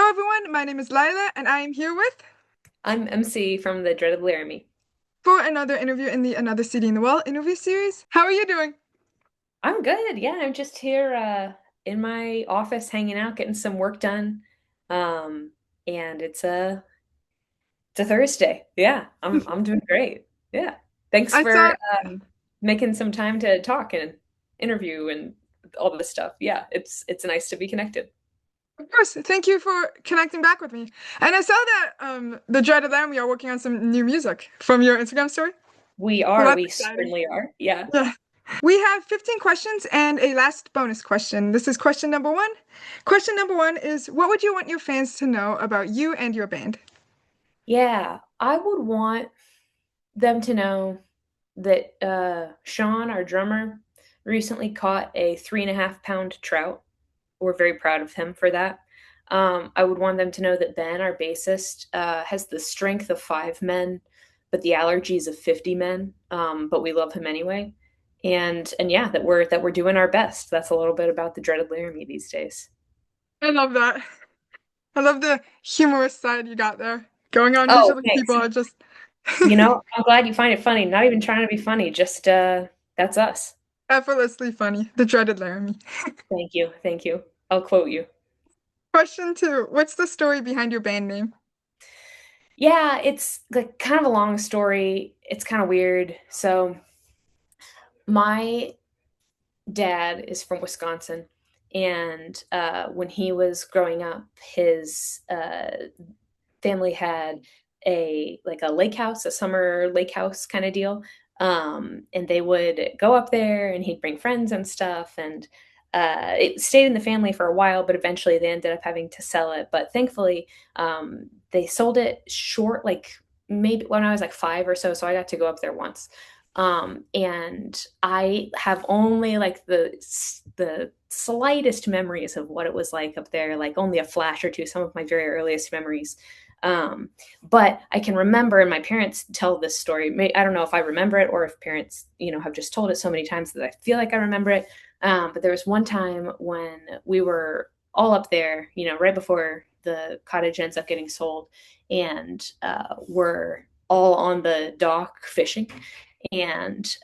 Hello, everyone. My name is Lila, and I am here with I'm MC from the Dreaded Laramie. for another interview in the Another City in the World interview series. How are you doing? I'm good. Yeah, I'm just here in my office hanging out, getting some work done. Um, and it's a Thursday. Yeah, I'm doing great. Yeah. Thanks I for saw, making some time to talk and interview and all this stuff. Yeah, it's nice to be connected. of course, thank you for connecting back with me. And I saw that the Dreaded Laramie are working on some new music from your Instagram story. Well, that's We exciting. certainly are. Yeah. Yeah. We have 15 questions and a last bonus question. This is question number one. Question number one is, what would you want your fans to know about you and your band? Yeah, I would want them to know that Sean, our drummer, recently caught a 3.5 pound trout. We're very proud of him for that. I would want them to know that Ben, our bassist, has the strength of 5 men, but the allergies of 50 men. But we love him anyway. And yeah, that we're doing our best. That's a little bit about the Dreaded Laramie these days. I love that. I love the humorous side you got there going on. Oh, Usually people thanks. are just I'm glad you find it funny. Not even trying to be funny, just that's us. effortlessly funny. The Dreaded Laramie. Thank you. Thank you. I'll quote you. Question two. What's the story behind your band name? Yeah, it's like kind of a long story. It's kind of weird. So, my dad is from Wisconsin, and when he was growing up, his family had a lake house, a summer lake house kind of deal. And they would go up there, and he'd bring friends and stuff, and it stayed in the family for a while, but eventually they ended up having to sell it. But thankfully, they sold it short, like maybe when I was like 5 or so. So I got to go up there once. And I have only like the slightest memories of what it was like up there, like only a flash or two, some of my very earliest memories. Um, but I can remember, and my parents tell this story. I don't know if I remember it or if parents, have just told it so many times that I feel like I remember it. But there was one time when we were all up there, right before the cottage ends up getting sold, and we're all on the dock fishing. And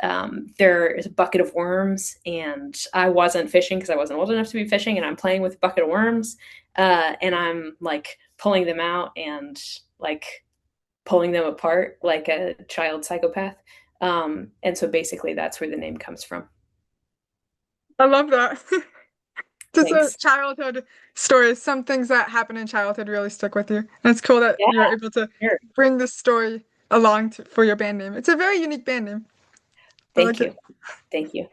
there is a bucket of worms, and I wasn't fishing because I wasn't old enough to be fishing, and I'm playing with a bucket of worms, and I'm like pulling them out and like pulling them apart like a child psychopath. And so basically, that's where the name comes from. I love that. Just a Thanks. childhood story. Some things that happen in childhood really stick with you. And it's cool that Yeah, you're able to sure. bring this story along for your band name. It's a very unique band name. I Thank like it. you. Thank you.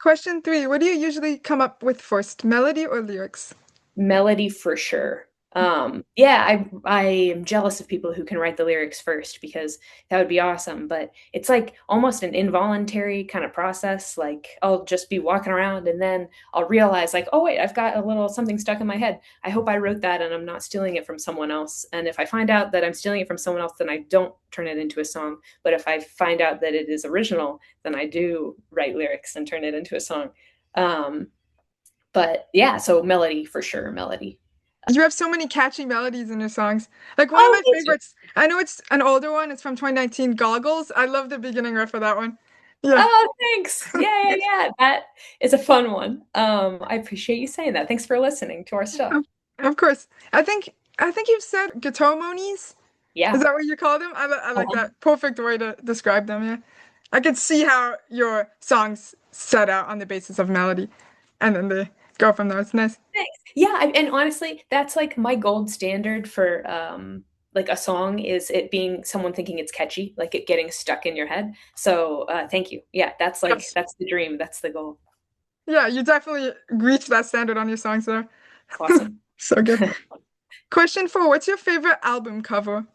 Question three. What do you usually come up with first, melody or lyrics? Melody for sure. Yeah, I am jealous of people who can write the lyrics first because that would be awesome. But it's like almost an involuntary kind of process. Like I'll just be walking around and then I'll realize like, oh wait, I've got a little something stuck in my head. I hope I wrote that and I'm not stealing it from someone else. And if I find out that I'm stealing it from someone else, then I don't turn it into a song. But if I find out that it is original, then I do write lyrics and turn it into a song. Um, but yeah, so melody for sure, melody. You have so many catchy melodies in your songs. Like one of Oh, my thank you. favorites, I know it's an older one, it's from 2019, Goggles. I love the beginning riff of that one. Yeah, Oh, thanks. Yeah, yeah, yeah. That is a fun one. I appreciate you saying that. Thanks for listening to our stuff. of, of course. I think you've said guitar-monies. Is Yeah. that what you call them? I like Uh-huh. that. Perfect way to describe them, yeah. I can see how your songs set out on the basis of melody, and then they go from there. It's nice. Thanks. Yeah, and honestly, that's like my gold standard for like a song is it being someone thinking it's catchy, like it getting stuck in your head. So, thank you. Yeah, Yes. that's the dream. That's the goal. Yeah, you definitely reach that standard on your songs there. Awesome. So good. Question four, what's your favorite album cover?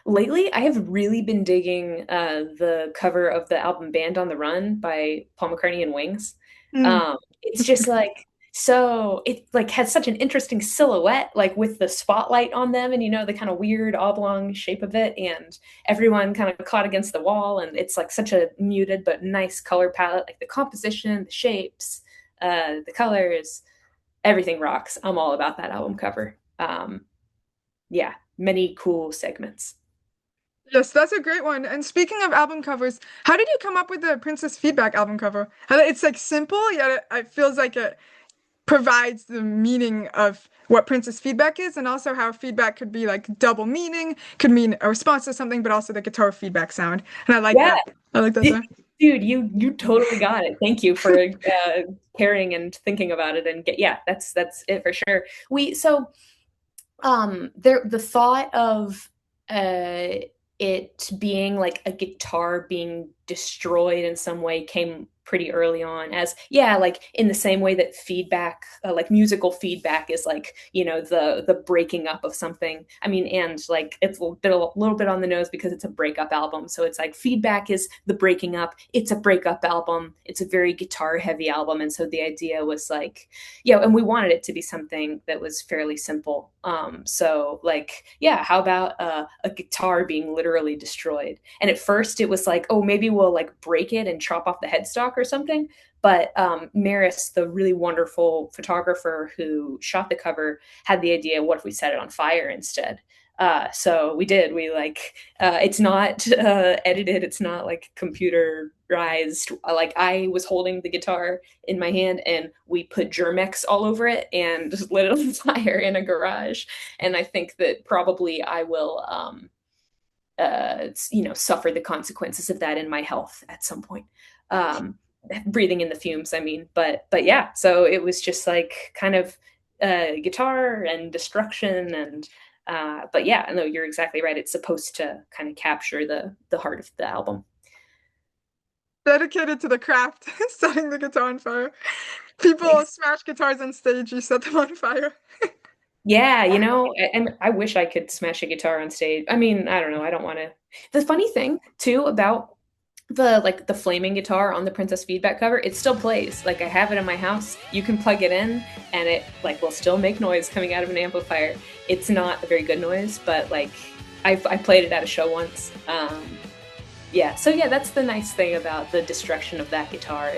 Lately, I have really been digging the cover of the album Band on the Run by Paul McCartney and Wings. Mm. It's just like so it like has such an interesting silhouette, like with the spotlight on them and the kind of weird oblong shape of it, and everyone kind of caught against the wall, and it's like such a muted but nice color palette, like the composition, the shapes, the colors, everything rocks. I'm all about that album cover. Um, yeah, many cool segments. Yes, that's a great one. And speaking of album covers, how did you come up with the Princess Feedback album cover? It's like simple, yet it feels like it provides the meaning of what Princess Feedback is, and also how feedback could be like double meaning, could mean a response to something, but also the guitar feedback sound. And I like Yeah, that. I like that there. dude, you totally got it. Thank you for caring and thinking about it. And yeah, that's it for sure. We so there the thought of uh it being like a guitar being destroyed in some way came pretty early on, as yeah, like in the same way that feedback, like musical feedback is like, the breaking up of something. I mean, and like it's a little bit on the nose because it's a breakup album, so it's like feedback is the breaking up, it's a breakup album, it's a very guitar heavy album. And so the idea was like, yeah, and we wanted it to be something that was fairly simple. So like, yeah, how about a guitar being literally destroyed? And at first it was like, oh, maybe we'll like break it and chop off the headstock or something. But Maris, the really wonderful photographer who shot the cover, had the idea, what if we set it on fire instead? So we did. We like, it's not edited. It's not like computerized. Like I was holding the guitar in my hand and we put Germex all over it and just lit it on fire in a garage. And I think that probably I will, suffer the consequences of that in my health at some point. Um, Breathing in the fumes, I mean, but yeah, so it was just like kind of guitar and destruction. And but yeah, no, you're exactly right. It's supposed to kind of capture the heart of the album. Dedicated to the craft, setting the guitar on fire. People smash guitars on stage, you set them on fire. Yeah, I wish I could smash a guitar on stage. I mean, I don't know. I don't want to. The funny thing too about the flaming guitar on the Princess Feedback cover, it still plays. Like I have it in my house. You can plug it in and it like will still make noise coming out of an amplifier. It's not a very good noise, but like I played it at a show once. Yeah, so yeah, that's the nice thing about the destruction of that guitar.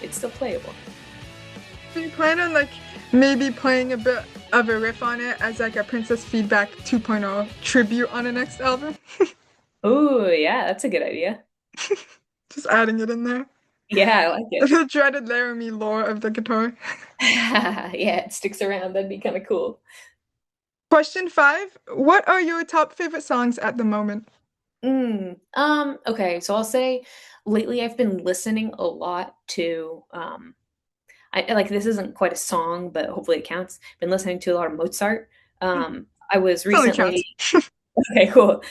It's still playable. Do you plan on like maybe playing a bit of a riff on it as like a Princess Feedback 2.0 tribute on the next album? Oh, yeah, that's a good idea. Just adding it in there. Yeah, I like it. The Dreaded Laramie lore of the guitar. Yeah, it sticks around. That'd be kind of cool. Question 5. What are your top favorite songs at the moment? Okay, so I'll say lately I've been listening a lot to I like this isn't quite a song, but hopefully it counts. Been listening to a lot of Mozart. I was Totally counts. recently Okay, cool.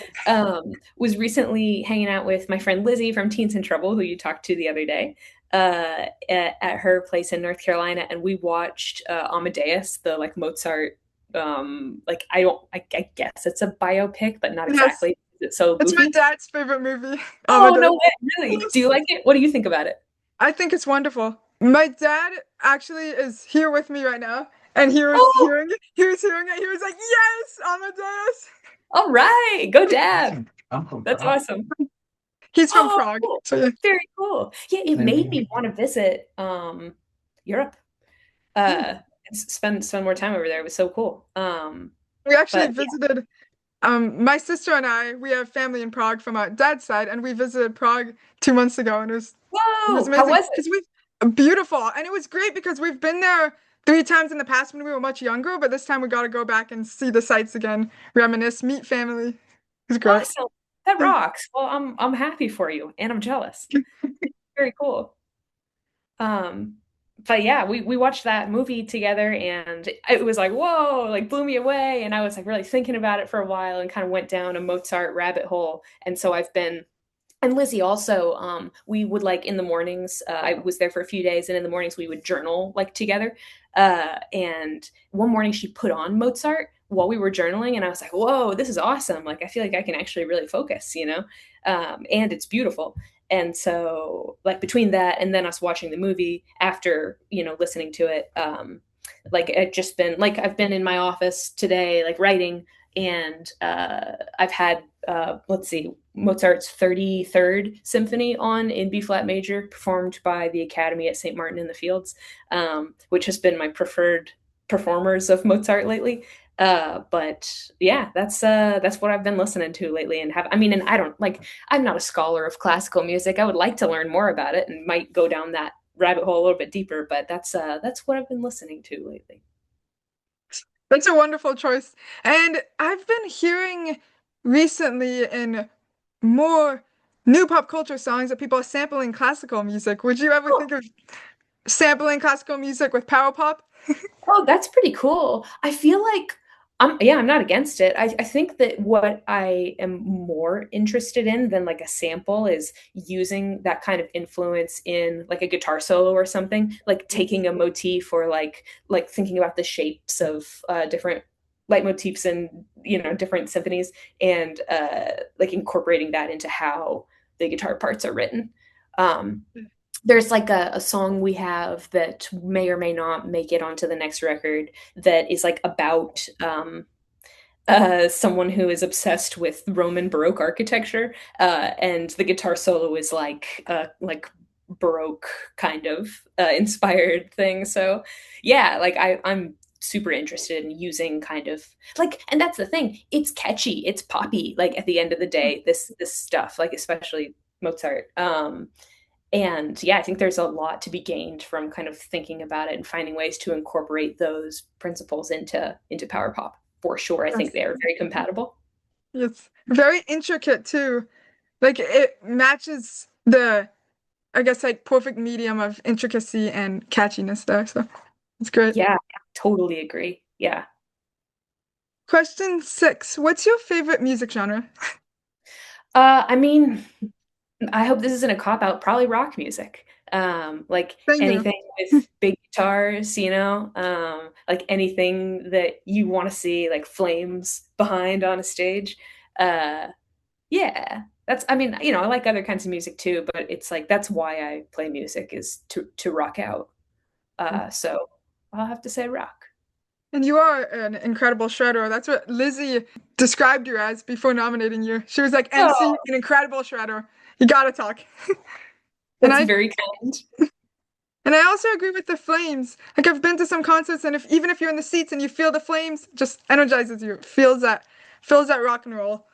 Was recently hanging out with my friend Lizzie from Teens in Trouble, who you talked to the other day, at her place in North Carolina, and we watched Amadeus, the like Mozart. Like I guess it's a biopic, but not Yes, exactly. It's so it's my goofy. dad's favorite movie. Oh no Amadeus. way, really? Do you like it? What do you think about it? I think it's wonderful. My dad actually is here with me right now, and he was Oh, hearing it. He was hearing it. He was like, "Yes, Amadeus." all right, go Dad. That's awesome. He's from Oh, Prague, cool. so yeah. Very cool. Yeah, it made me want to visit Europe. Hmm. Uh spend more time over there. It was so cool. We actually But yeah. visited. My sister and I, we have family in Prague from our dad's side, and we visited Prague 2 months ago, and it was Whoa, how amazing was it? because we beautiful, and it was great because we've been there 3 times in the past when we were much younger, but this time we got to go back and see the sights again, reminisce, meet family. It was great. Awesome. That rocks. Well, I'm happy for you and I'm jealous. Very cool. Um, but yeah, we watched that movie together and it was like, whoa, like blew me away. And I was like really thinking about it for a while and kind of went down a Mozart rabbit hole. And so I've been and Lizzie also, we would like in the mornings, I was there for a few days, and in the mornings we would journal like together. And one morning she put on Mozart while we were journaling, and I was like, whoa, this is awesome. Like, I feel like I can actually really focus, and it's beautiful. And so, like, between that and then us watching the movie after, listening to it, like, it just been like I've been in my office today, like, writing, and I've had let's see, Mozart's 33rd Symphony on in B flat major, performed by the Academy at St. Martin in the Fields, which has been my preferred performers of Mozart lately. But yeah, that's what I've been listening to lately, and have I mean, and I don't like I'm not a scholar of classical music. I would like to learn more about it and might go down that rabbit hole a little bit deeper, but that's what I've been listening to lately. That's a wonderful choice. And I've been hearing recently in more new pop culture songs that people are sampling classical music. Would you ever think of sampling classical music with power pop? Oh, that's pretty cool. I feel like I'm not against it. I think that what I am more interested in than like a sample is using that kind of influence in like a guitar solo or something, like taking a motif or like thinking about the shapes of different leitmotifs and different symphonies and like incorporating that into how the guitar parts are written. Um, there's like a song we have that may or may not make it onto the next record that is like about someone who is obsessed with Roman Baroque architecture, and the guitar solo is like Baroque kind of inspired thing. So yeah, like I'm super interested in using kind of like, and that's the thing, it's catchy, it's poppy, like at the end of the day, this stuff, like especially Mozart. And yeah, I think there's a lot to be gained from kind of thinking about it and finding ways to incorporate those principles into power pop. For sure, I think Yes. they are very compatible. It's very intricate too. Like it matches the, I guess, like perfect medium of intricacy and catchiness there. So it's great. Yeah, totally agree. Yeah. Question 6. What's your favorite music genre? I mean, I hope this isn't a cop out, probably rock music. Like Same here. anything with big guitars, like anything that you want to see like flames behind on a stage. Uh, Yeah, that's, I mean, I like other kinds of music too, but it's like that's why I play music is to rock out. So I'll have to say rock. And you are an incredible shredder. That's what Lizzie described you as before nominating you. She was like, MC, Oh, an incredible shredder. You gotta talk. And that's I very kind. and I also agree with the flames. Like I've been to some concerts and if even if you're in the seats and you feel the flames, it just energizes you. It feels that rock and roll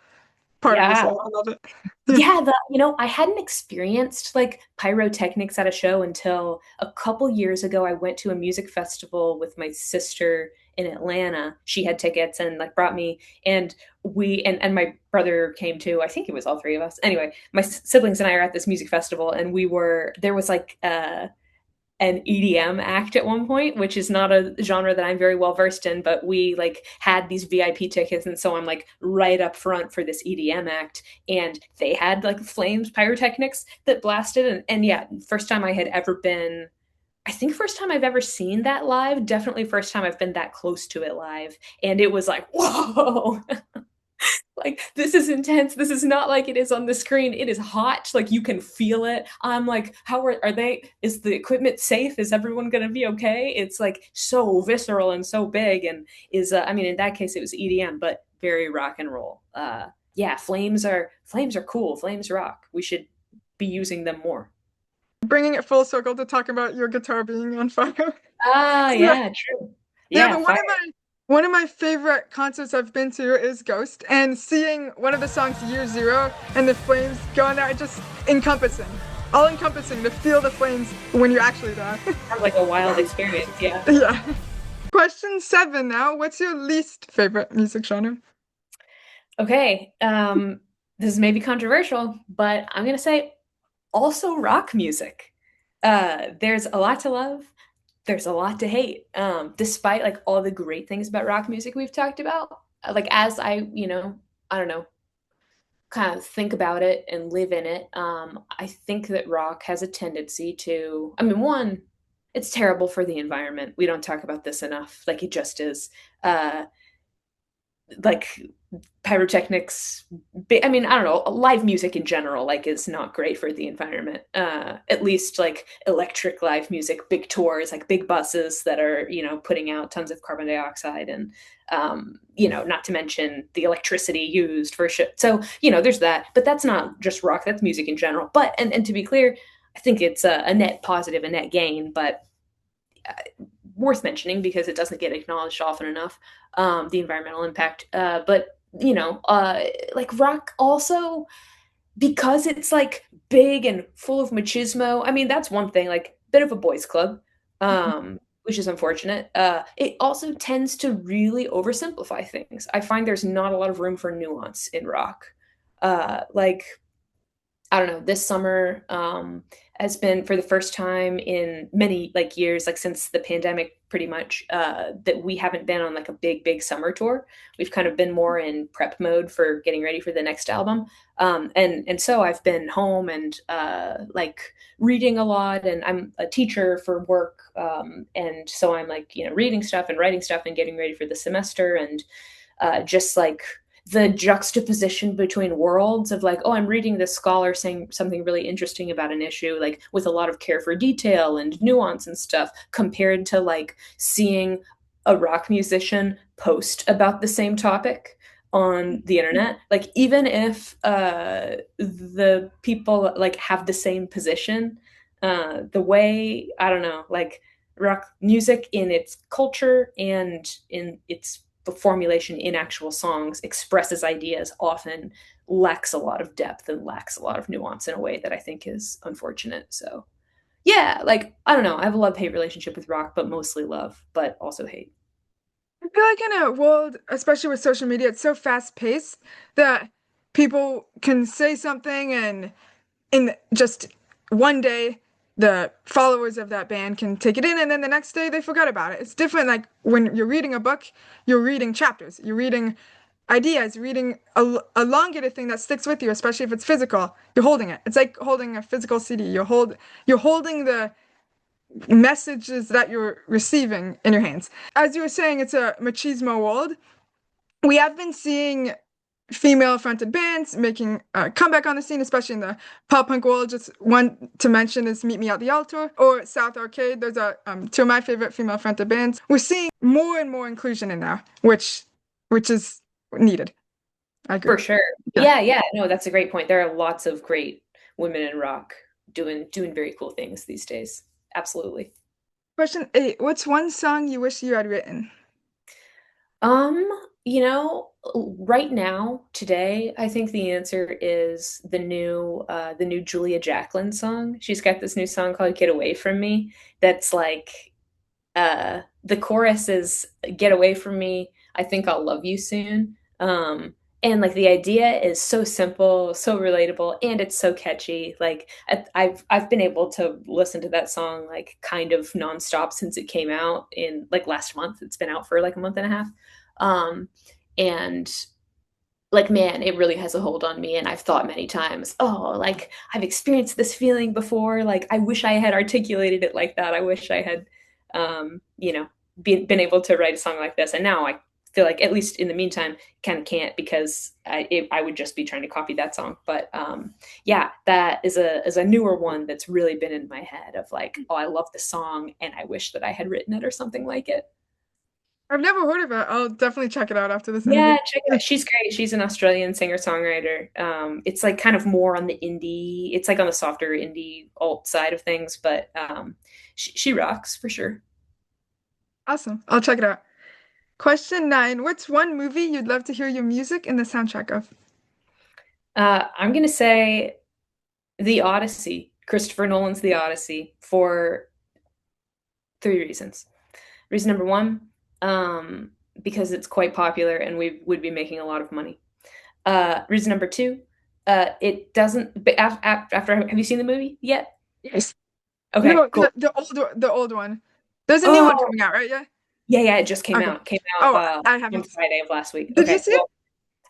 part of Yeah. yourself. I love it. Yeah. Yeah, I hadn't experienced like pyrotechnics at a show until a couple years ago. I went to a music festival with my sister in Atlanta. She had tickets and like brought me, and and my brother came too. I think it was all three of us. Anyway, my siblings and I are at this music festival, and there was like an EDM act at one point, which is not a genre that I'm very well versed in, but we like had these VIP tickets, and so I'm like right up front for this EDM act, and they had like flames pyrotechnics that blasted, and yeah, first time I had ever been. I think first time I've ever seen that live, definitely first time I've been that close to it live, and it was like, whoa, like this is intense, this is not like it is on the screen, it is hot, like you can feel it. I'm like, how are they, is the equipment safe, is everyone going to be okay? It's like so visceral and so big, and is I mean in that case it was EDM but very rock and roll. Yeah, flames are cool, flames rock, we should be using them more. Bringing it full circle to talk about your guitar being on fire. Ah, Yeah. yeah, true. Yeah, Yeah, but fire. one of my favorite concerts I've been to is Ghost, and seeing one of the songs Year Zero and the flames going there, just encompassing, all encompassing to feel the flames when you're actually there. Sounds like a wild experience. Yeah. Yeah. Question 7 now. What's your least favorite music genre? Okay. This is maybe controversial, but I'm gonna say also rock music. There's a lot to love. There's a lot to hate. Despite like all the great things about rock music we've talked about, like as I don't know, kind of think about it and live in it, I think that rock has a tendency to, I mean, one, it's terrible for the environment. We don't talk about this enough. Like it just is. Like pyrotechnics, I mean, I don't know, live music in general like is not great for the environment. At least like electric live music, big tours, like big buses that are putting out tons of carbon dioxide, and not to mention the electricity used for shit. So there's that, but that's not just rock, that's music in general. But and to be clear, I think it's a net positive, a net gain, but worth mentioning because it doesn't get acknowledged often enough, the environmental impact. But like rock also, because it's like big and full of machismo. I mean, that's one thing, like bit of a boys club, which is unfortunate. It also tends to really oversimplify things. I find there's not a lot of room for nuance in rock. Like I don't know, this summer has been for the first time in many like years, like since the pandemic, pretty much, that we haven't been on like a big summer tour. We've kind of been more in prep mode for getting ready for the next album. And so I've been home and like reading a lot, and I'm a teacher for work. And so I'm like, reading stuff and writing stuff and getting ready for the semester, and just like the juxtaposition between worlds of like, oh, I'm reading this scholar saying something really interesting about an issue, like with a lot of care for detail and nuance and stuff, compared to like seeing a rock musician post about the same topic on the internet. Like even if the people like have the same position, the way, I don't know, like rock music in its culture and in its formulation in actual songs expresses ideas often lacks a lot of depth and lacks a lot of nuance in a way that I think is unfortunate. So yeah, like I don't know, I have a love-hate relationship with rock, but mostly love, but also hate. I feel like in a world, especially with social media, it's so fast paced that people can say something and in just one day the followers of that band can take it in and then the next day they forgot about it. It's different like when you're reading a book, you're reading chapters, you're reading ideas, you're reading a elongated thing that sticks with you, especially if it's physical. You're holding it. It's like holding a physical CD. You're holding the messages that you're receiving in your hands. As you were saying, it's a machismo world. We have been seeing female-fronted bands making a comeback on the scene, especially in the pop punk world. Just one to mention is Meet Me at the Altar or South Arcade. Those are two of my favorite female-fronted bands. We're seeing more and more inclusion in now, which is needed. I agree. For sure. Yeah. Yeah, no, that's a great point. There are lots of great women in rock doing very cool things these days. Absolutely. Question 8. What's one song you wish you had written? Um, right now, today, I think the answer is the new Julia Jacklin song. She's got this new song called Get Away From Me that's like the chorus is Get Away From Me, I think I'll love you soon. And like the idea is so simple, so relatable, and it's so catchy. Like I've been able to listen to that song like kind of nonstop since it came out in like last month. It's been out for like a month and a half. And like man, it really has a hold on me, and I've thought many times, oh, like I've experienced this feeling before. Like I wish I had articulated it like that. I wish I had um, you know, been able to write a song like this. And now I feel like, at least in the meantime, kind of can't because I would just be trying to copy that song. But yeah, that is a newer one that's really been in my head of like, oh, I love the song and I wish that I had written it or something like it. I've never heard of it. I'll definitely check it out after this interview. Yeah, check it out. She's great. She's an Australian singer-songwriter. It's like kind of more on the indie, it's like on the softer indie alt side of things, but she rocks for sure. Awesome. I'll check it out. Question 9. What's one movie you'd love to hear your music in the soundtrack of? I'm gonna say The Odyssey, Christopher Nolan's The Odyssey, for three reasons. Reason number one, because it's quite popular and we would be making a lot of money. Reason number two, it doesn't. But after, have you seen the movie yet? Yes. Okay, No, cool. the old one. There's a new one Oh, coming out, right? Yeah. yeah, it just came Okay. out. Came out Oh, I on haven't. Friday of last week. Did you Okay, see it? well,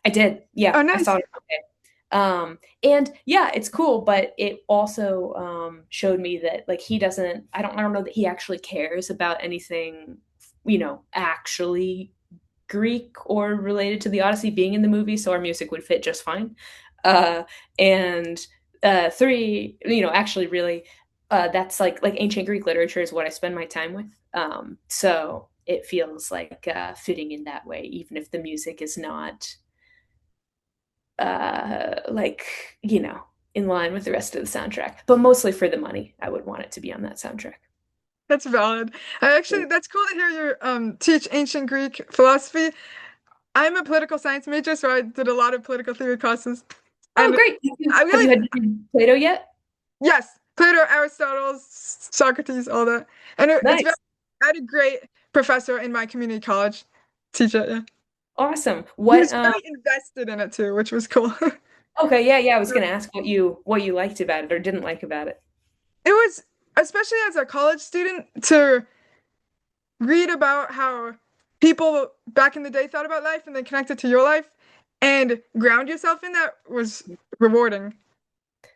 I did. Yeah, Oh, I saw nice. it. Okay. And yeah, it's cool, but it also showed me that like he doesn't. I don't know that he actually cares about anything, actually Greek or related to the Odyssey being in the movie. So our music would fit just fine. And three, actually, really, that's like ancient Greek literature is what I spend my time with. So it feels like fitting in that way, even if the music is not like in line with the rest of the soundtrack, but mostly for the money I would want it to be on that soundtrack. That's valid. That's cool to hear you teach ancient Greek philosophy. I'm a political science major, so I did a lot of political theory classes. Oh, And great. I Have you really, had to read Plato yet? yes, Plato, Aristotle, Socrates, all that. And it's very, Nice. I had a great professor in my community college teacher. Yeah. Awesome. He was very invested in it too, which was cool. Okay, yeah, yeah, I was gonna ask what you liked about it or didn't like about it. It was, especially as a college student, to read about how people back in the day thought about life and then connect it to your life and ground yourself in that was rewarding.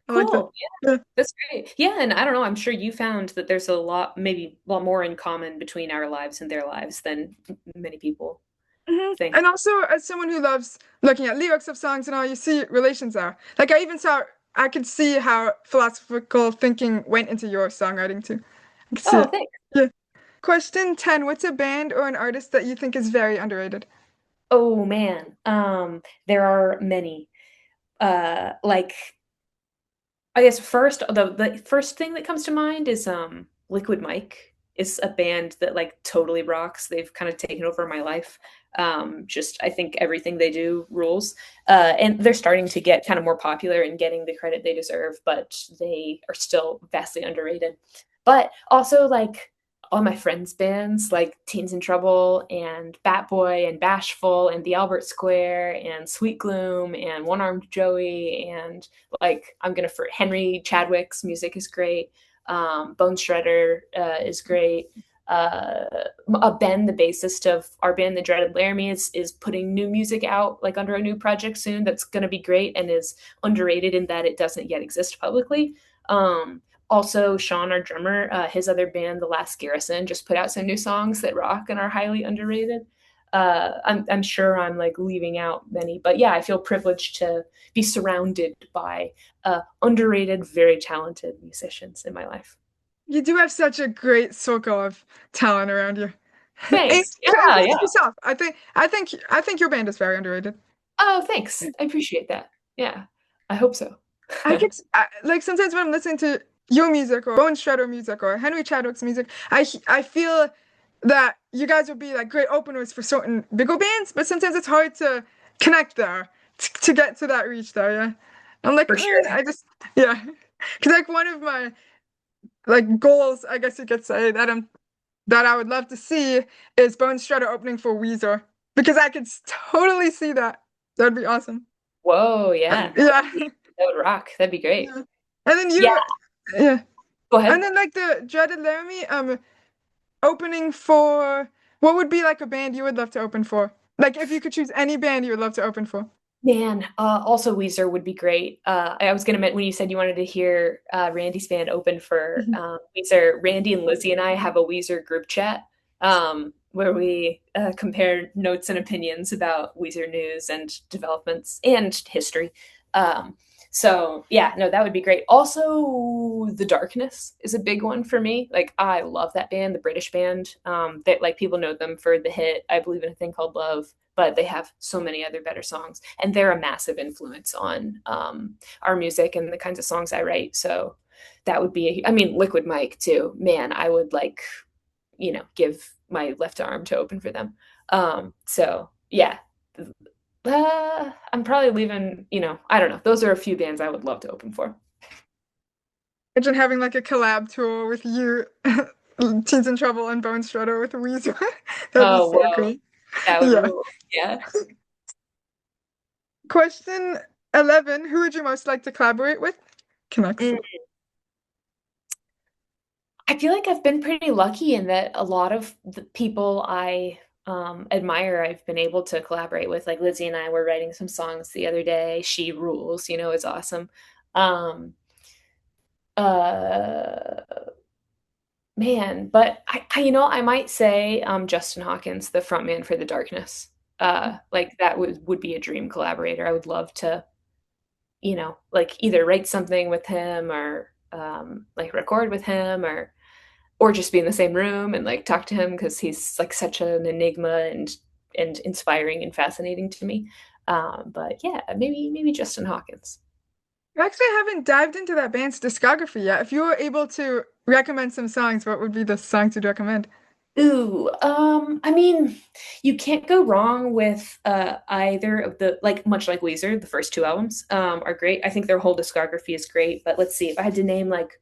I like that. Cool. Yeah. That's great. Yeah, and I don't know, I'm sure you found that there's a lot, maybe a lot more in common between our lives and their lives than many people think. And also, as someone who loves looking at lyrics of songs and all, you see relations there. Like I could see how philosophical thinking went into your songwriting too. I could see Oh, it. thanks. Yeah. Question 10. What's a band or an artist that you think is very underrated? Oh man. There are many. Like I guess first the first thing that comes to mind is Liquid Mike is a band that like totally rocks. They've kind of taken over my life. Just I think everything they do rules. And they're starting to get kind of more popular and getting the credit they deserve, but they are still vastly underrated. But also like all my friends' bands like Teens in Trouble and Bat Boy and Bashful and The Albert Square and Sweet Gloom and One Armed Joey and like I'm gonna for Henry Chadwick's music is great. Bone Shredder is great. Ben, the bassist of our band, the Dreaded Laramie, is putting new music out like under a new project soon that's going to be great and is underrated in that it doesn't yet exist publicly. Also, Sean, our drummer, his other band, The Last Garrison, just put out some new songs that rock and are highly underrated. I'm sure I'm like leaving out many, but yeah, I feel privileged to be surrounded by underrated, very talented musicians in my life. You do have such a great circle of talent around you. Thanks. Yeah, Including yeah. yourself. I think your band is very underrated. Oh, thanks. I appreciate that. Yeah, I hope so. Like sometimes when I'm listening to your music or Bone Shredder music or Henry Chadwick's music, I feel that you guys would be like great openers for certain bigger bands, but sometimes it's hard to connect there to get to that reach there. Yeah, I'm like, For sure. I just yeah, because like one of my like goals, I guess you could say that I would love to see is Bone Shredder opening for Weezer because I could totally see that. That'd be awesome. Whoa, yeah. Yeah. That would rock. That'd be great. Yeah. And then Yeah, yeah. go And ahead. then like the Dreaded Laramie, opening for what would be like a band you would love to open for? Like if you could choose any band you would love to open for. Man, also Weezer would be great. I was gonna when you said you wanted to hear Randy's band open for Mhm. Weezer, Randy and Lizzie and I have a Weezer group chat where we compare notes and opinions about Weezer news and developments and history. Um, so yeah, no, that would be great. Also, The Darkness is a big one for me. Like I love that band, the British band. That like people know them for the hit "I Believe in a Thing Called Love," but they have so many other better songs, and they're a massive influence on our music and the kinds of songs I write. So that would be, I mean, Liquid Mike too. Man, I would like, give my left arm to open for them. So yeah, I'm probably leaving. I don't know. Those are a few bands I would love to open for. Imagine having like a collab tour with you, Teens in Trouble and Bone Shredder with Weezer. That'd be Oh, so whoa, cool. that would Yeah. rule. Yeah. Question 11. Who would you most like to collaborate with? Connects. Mm. I feel like I've been pretty lucky in that a lot of the people I admire, I've been able to collaborate with. Like Lizzie and I were writing some songs the other day. She rules, it's awesome. Um, uh, Man, but I might say Justin Hawkins, the frontman for The Darkness. Like that would be a dream collaborator. I would love to, like either write something with him or like record with him or just be in the same room and like talk to him because he's like such an enigma and inspiring and fascinating to me. But yeah, maybe Justin Hawkins. Actually, I haven't dived into that band's discography yet. If you were able to recommend some songs, what would be the songs you'd recommend? Ooh, I mean, you can't go wrong with either of the like much like Weezer, the first two albums are great. I think their whole discography is great, but let's see if I had to name like,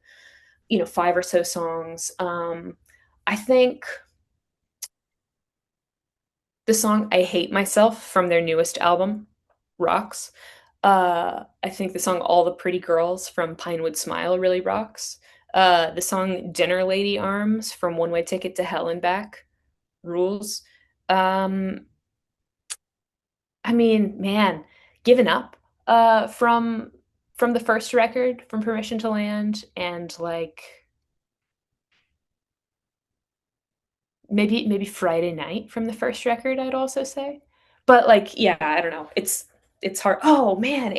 five or so songs. I think the song I Hate Myself from their newest album rocks. I think the song All the Pretty Girls from Pinewood Smile really rocks. The song Dinner Lady Arms from One Way Ticket to Hell and Back rules. Um, I mean, man, Given Up from the first record, from Permission to Land, and like maybe Friday Night from the first record, I'd also say. But like, yeah, I don't know. It's hard. Oh man,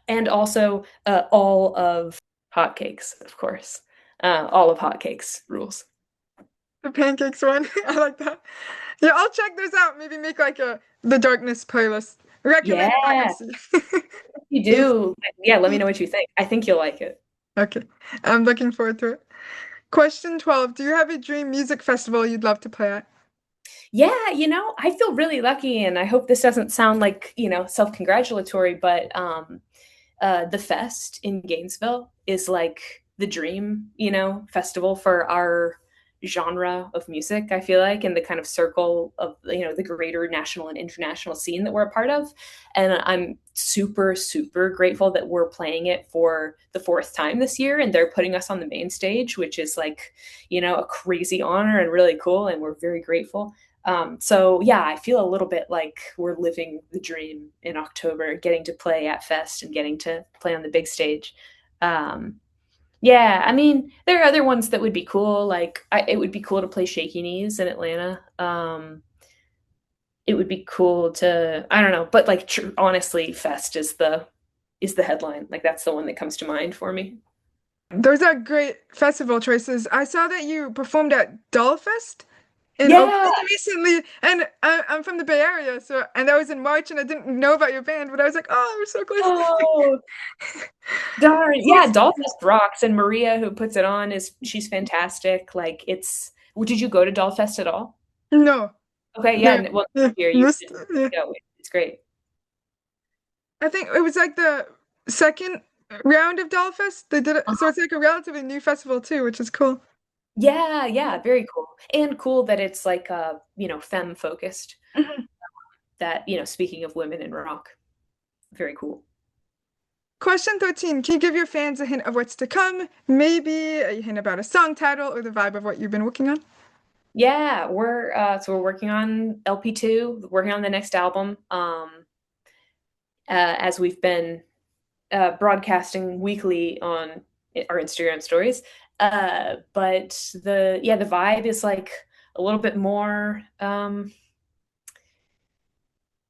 and also all of Hotcakes, of course. All of Hotcakes rules. The Pancakes one. I like that. Yeah, I'll check those out. Maybe make like a The Darkness playlist. Recommended by Yeah, MC. you do. Yeah, let me know what you think. I think you'll like it. Okay. I'm looking forward to it. Question 12. Do you have a dream music festival you'd love to play at? Yeah, I feel really lucky, and I hope this doesn't sound like, self-congratulatory, but the Fest in Gainesville is like the dream, festival for our genre of music, I feel like, and the kind of circle of, the greater national and international scene that we're a part of. And I'm super, super grateful that we're playing it for the fourth time this year and they're putting us on the main stage, which is like, a crazy honor and really cool. And we're very grateful. So yeah, I feel a little bit like we're living the dream in October, getting to play at Fest and getting to play on the big stage. Um, yeah, I mean, there are other ones that would be cool. Like, it would be cool to play Shaky Knees in Atlanta. It would be cool to, I don't know, but like, honestly, Fest is the headline. Like, that's the one that comes to mind for me. Those are great festival choices. I saw that you performed at Dollfest in Yeah. Oakland recently, and I'm from the Bay Area, so and that was in March, and I didn't know about your band, but I was like, oh, we're so close. Oh, darn. Yeah, Dollfest rocks, and Maria, who puts it on, she's fantastic. Like, did you go to Dollfest at all? No, Okay, yeah, no, well, yeah, here you missed, should yeah. go. It's great. I think it was like the second round of Dollfest. They did it, so it's like a relatively new festival too, which is cool. Yeah, yeah, very cool. And cool that it's like femme focused. Mhm. That, speaking of women in rock, very cool. Question 13. Can you give your fans a hint of what's to come? Maybe a hint about a song title or the vibe of what you've been working on? Yeah, we're working on LP2, working on the next album. As we've been broadcasting weekly on our Instagram stories. But the vibe is like a little bit more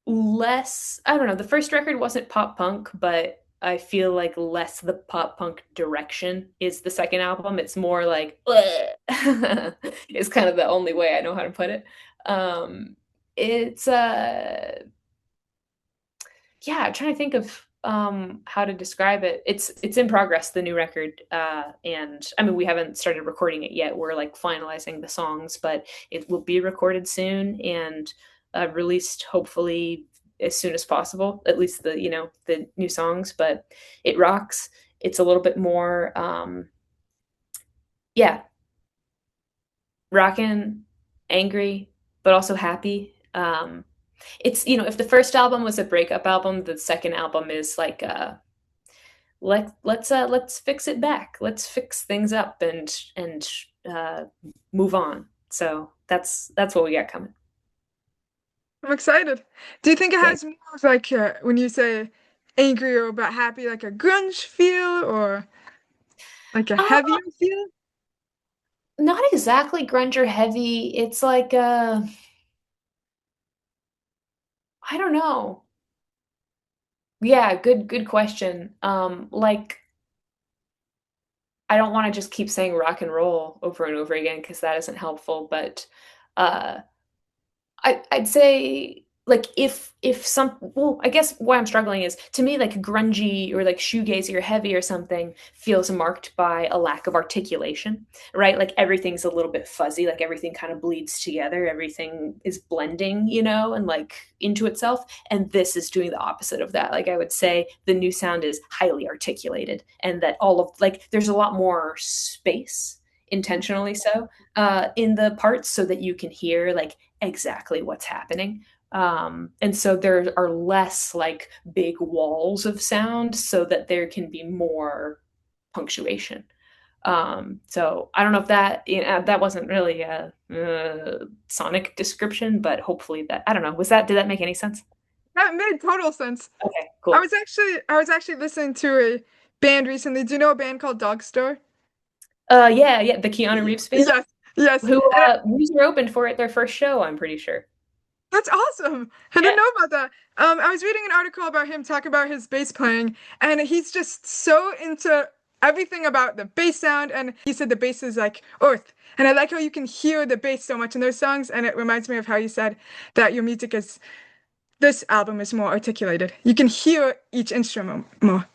less, I don't know, the first record wasn't pop punk, but I feel like less the pop punk direction is the second album. It's more like is kind of the only way I know how to put it. It's yeah, I'm trying to think of how to describe it. It's in progress, the new record. And I mean, we haven't started recording it yet. We're like finalizing the songs, but it will be recorded soon and released hopefully as soon as possible, at least the new songs, but it rocks. It's a little bit more yeah, rockin', angry, but also happy. It's, if the first album was a breakup album, the second album is like let's fix it back. Let's fix things up and uh move on. So that's what we got coming. I'm excited. Do you think it Yeah. has more of like when you say angry or about happy, like a grunge feel or like a Uh, heavier feel? Not exactly grunge or heavy. It's like I don't know. Yeah, good question. Like I don't want to just keep saying rock and roll over and over again because that isn't helpful, but uh I'd say like if some well, I guess why I'm struggling is to me like grungy or like shoegazy or heavy or something feels marked by a lack of articulation, right? Like everything's a little bit fuzzy, like everything kind of bleeds together, everything is blending, and like into itself. And this is doing the opposite of that. Like I would say the new sound is highly articulated, and that all of like there's a lot more space, intentionally so, in the parts so that you can hear like exactly what's happening. And so there are less like big walls of sound so that there can be more punctuation. So I don't know if that wasn't really a sonic description, but hopefully that, I don't know, did that make any sense? That made total sense. Okay, I cool. was actually I was actually listening to a band recently. Do you know a band called Dog Store? Yeah, yeah, the Keanu Reeves band, Yes, yes. who And Weezer opened for at their first show, I'm pretty sure. that's awesome. I didn't Yeah. know about that. I was reading an article about him talking about his bass playing, and he's just so into everything about the bass sound. And he said the bass is like earth. And I like how you can hear the bass so much in those songs. And it reminds me of how you said that your music is, this album is more articulated. You can hear each instrument more.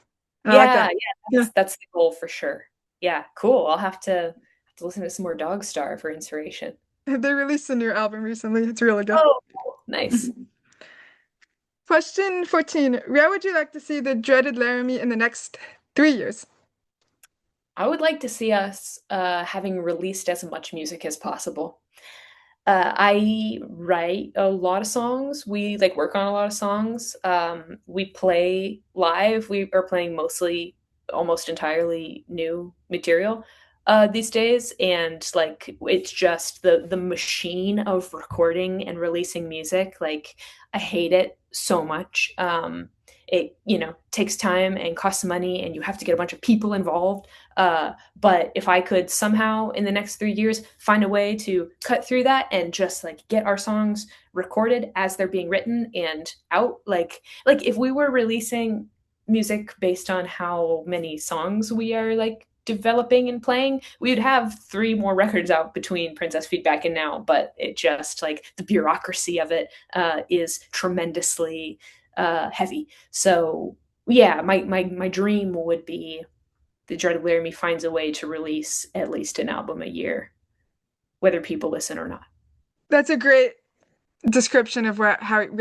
And I like Yeah, that. yeah, Yeah, that's the goal for sure. Yeah, cool. I'll have to listen to some more Dog Star for inspiration. they released a new album recently. It's really good. Oh, cool. Nice. Question 14. Where would you like to see the Dreaded Laramie in the next 3 years? I would like to see us having released as much music as possible. I write a lot of songs. We like work on a lot of songs. We play live. We are playing mostly, almost entirely new material these days, and like it's just the machine of recording and releasing music. Like I hate it so much. It takes time and costs money, and you have to get a bunch of people involved. But if I could somehow in the next 3 years find a way to cut through that and just like get our songs recorded as they're being written and out, like if we were releasing music based on how many songs we are like developing and playing, we would have three more records out between Princess Feedback and now. But it just like the bureaucracy of it is tremendously heavy. So yeah, my dream would be the Dreaded Laramie finds a way to release at least an album a year, whether people listen or not. That's a great description of where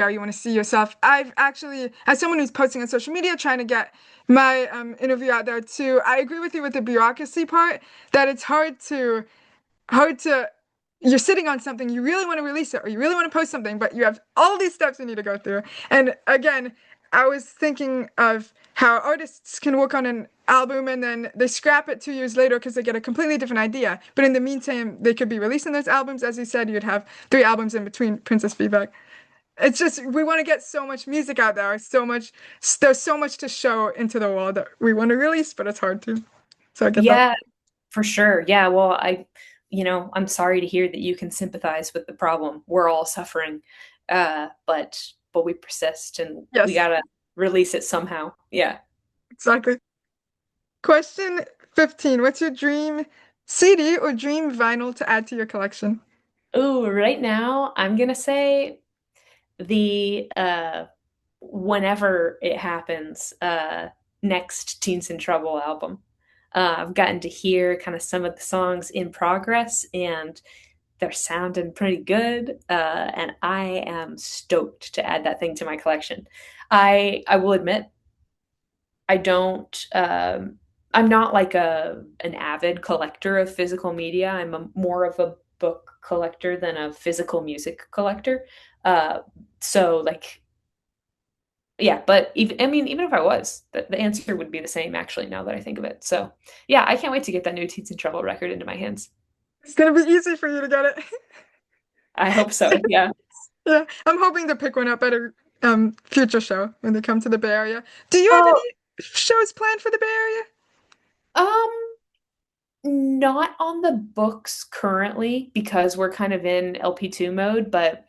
you want to see yourself. I've actually, as someone who's posting on social media, trying to get my interview out there too, I agree with you with the bureaucracy part, that it's hard to you're sitting on something, you really want to release it or you really want to post something, but you have all these steps you need to go through. And again, I was thinking of how artists can work on an album and then they scrap it 2 years later because they get a completely different idea. But in the meantime, they could be releasing those albums. As you said, you'd have 3 albums in between Princess Feedback. It's just we want to get so much music out there, there's so much to show into the world that we want to release, but it's hard to. So I get that. Yeah, for sure. Yeah, well, I'm sorry to hear that you can sympathize with the problem. We're all suffering, but we persist and we Yes, gotta release it somehow. Yeah. exactly. Question 15. What's your dream CD or dream vinyl to add to your collection? Ooh, right now I'm gonna say the whenever it happens, next Teens in Trouble album. I've gotten to hear kind of some of the songs in progress, and they're sounding pretty good. And I am stoked to add that thing to my collection. I will admit, I don't. I'm not like an avid collector of physical media. More of a book collector than a physical music collector. Uh, so like yeah, but even if I was, the answer would be the same actually now that I think of it. So yeah, I can't wait to get that new Teens in Trouble record into my hands. It's gonna be easy for you to get it. I hope so. Yeah. Yeah, I'm hoping to pick one up at a future show when they come to the Bay Area. Do you have Oh, any shows planned for the Bay Area? um, not on the books currently because we're kind of in LP2 mode, but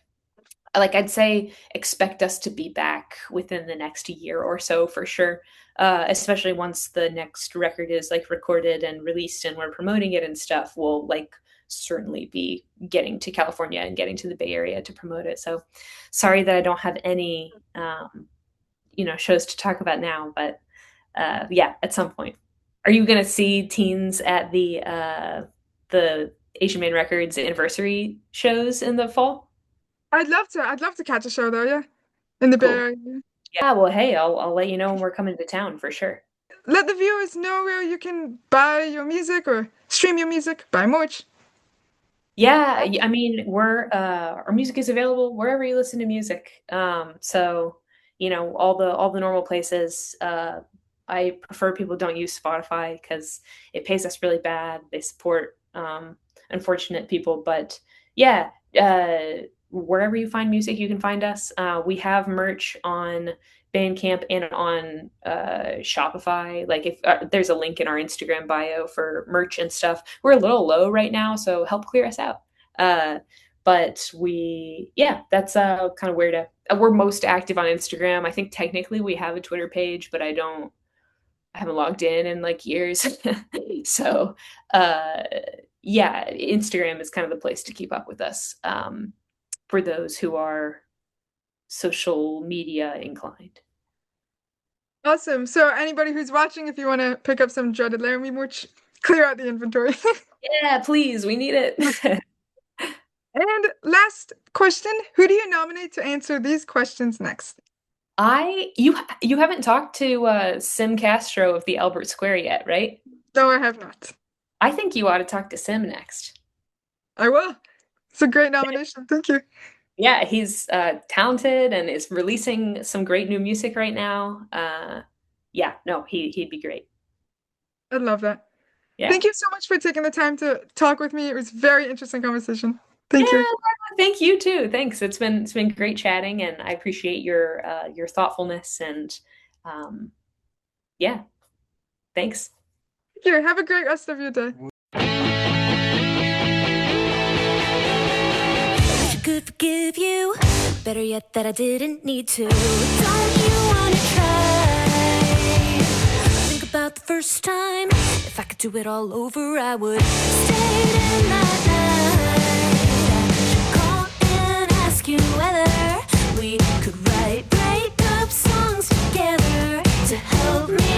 like I'd say expect us to be back within the next year or so for sure. Especially once the next record is like recorded and released and we're promoting it and stuff, we'll like certainly be getting to California and getting to the Bay Area to promote it. So sorry that I don't have any, shows to talk about now, but yeah, at some point. Are you going to see Teens at the Asian Man Records anniversary shows in the fall? I'd love to. I'd love to catch a show though, yeah. In the Bay Cool. Area. Yeah, well, hey, I'll let you know when we're coming to town for sure. Let the viewers know where you can buy your music or stream your music, buy merch. Yeah, I mean, our music is available wherever you listen to music. So all the normal places. I prefer people don't use Spotify because it pays us really bad. They support unfortunate people, but yeah, wherever you find music, you can find us. We have merch on Bandcamp and on Shopify. Like if there's a link in our Instagram bio for merch and stuff. We're a little low right now, so help clear us out. But that's kind of where we're most active on Instagram. I think technically we have a Twitter page, but I haven't logged in like years. So Instagram is kind of the place to keep up with us for those who are social media inclined. Awesome. So anybody who's watching, if you want to pick up some Dreaded Laramie merch, clear out the inventory. Yeah, please. We need it. And last question, who do you nominate to answer these questions next? You haven't talked to Sim Castro of the Albert Square yet, right? No, I have not. I think you ought to talk to Sim next. I will. It's a great nomination. Thank you. Yeah, he's talented and is releasing some great new music right now. He'd be great. I'd love that. Yeah. Thank you so much for taking the time to talk with me. It was a very interesting conversation. Thank you. Thank you too. Thanks. It's been great chatting, and I appreciate your thoughtfulness and thanks. Thank you. Have a great rest of your day. Could forgive you, better yet that I didn't need to. Don't you wanna try? Think about the first time. If I could do it all over, I would stay in that night. I should call and ask you whether we could write breakup songs together to help me